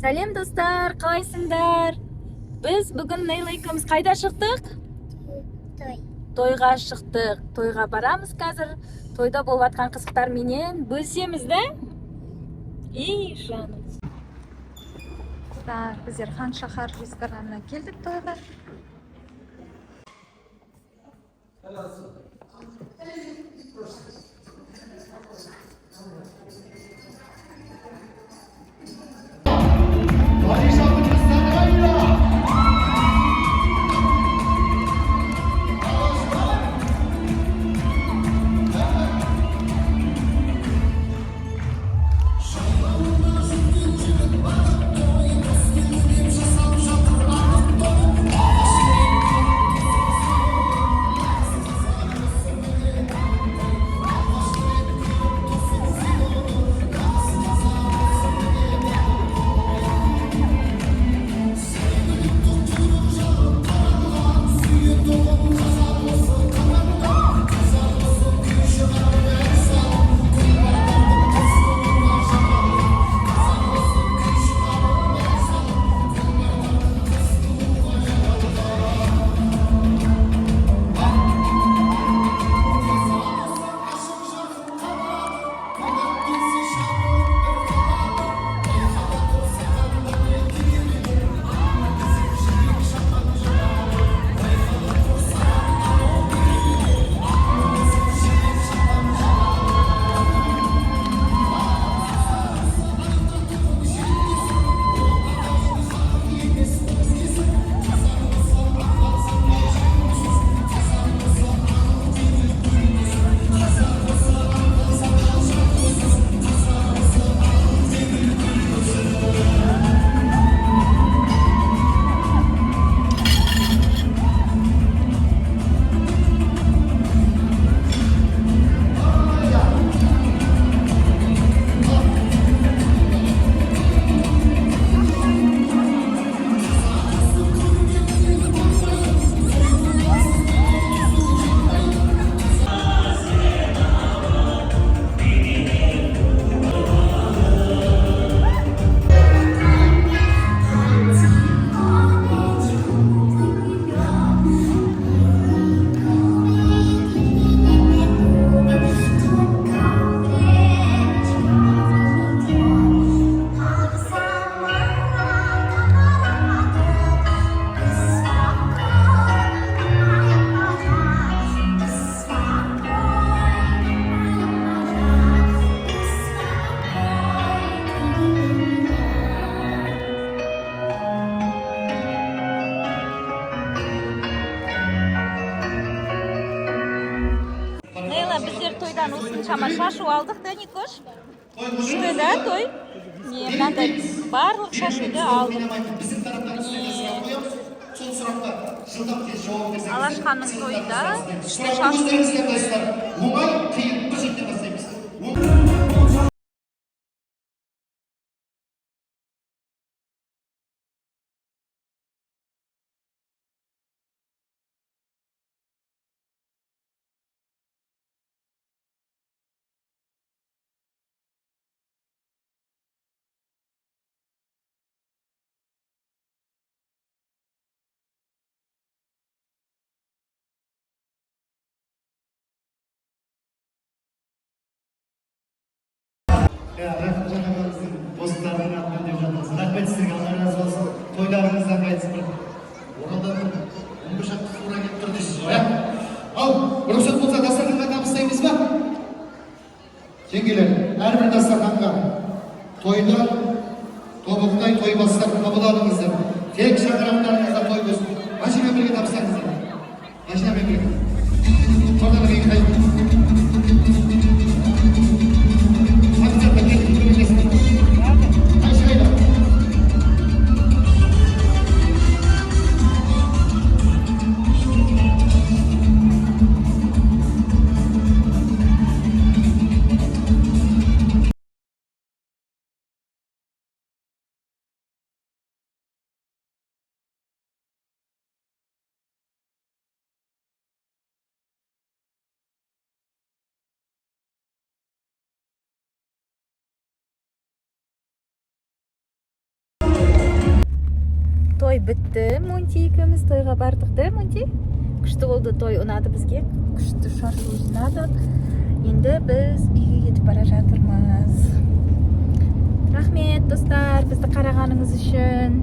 Сәлем достар, қалайсыңдар? Біз бүгін Нейла екеуміз қайда шықтық? Той. Тойға шықтық. Тойға барамыз қазір. Тойда болып жатқан қызықтар менен бөлісеміз да? Жаным. Біздер Хан Шахар ресторанына келдік тойға. Біздер тойдан осыншама шашу алдық да, Никош? Күшті да той? Мынандай барлық шашуды алдық. Алашханның тойында күшті шашу. Dostlarının adına diyor canınızı. Rahmet sizlerine, Allah razı olsun. Toylarınızdan kayıtsın. Orada 15 hafta sonra getirdi sizi. Al, ruhsat olsa dastarkanға табыстаймыз ба? Жеңгелер, әрбір дастарханға тойда тобықтай той бастарын қабыл алыңыздар. Тек шаңырақтарыңызда той болсын. Машина бірге табыстаңыздар. Машина бірге. Тордан кейін той бітті. Монти екеуміз тойға бардық, да, Монти? Күшті болды, той ұнады бізге. Күшті шашлық жинадық. Енді біз үйге кетіп бара жатырмыз. Рахмет, достар, бізді қарағаныңыз үшін.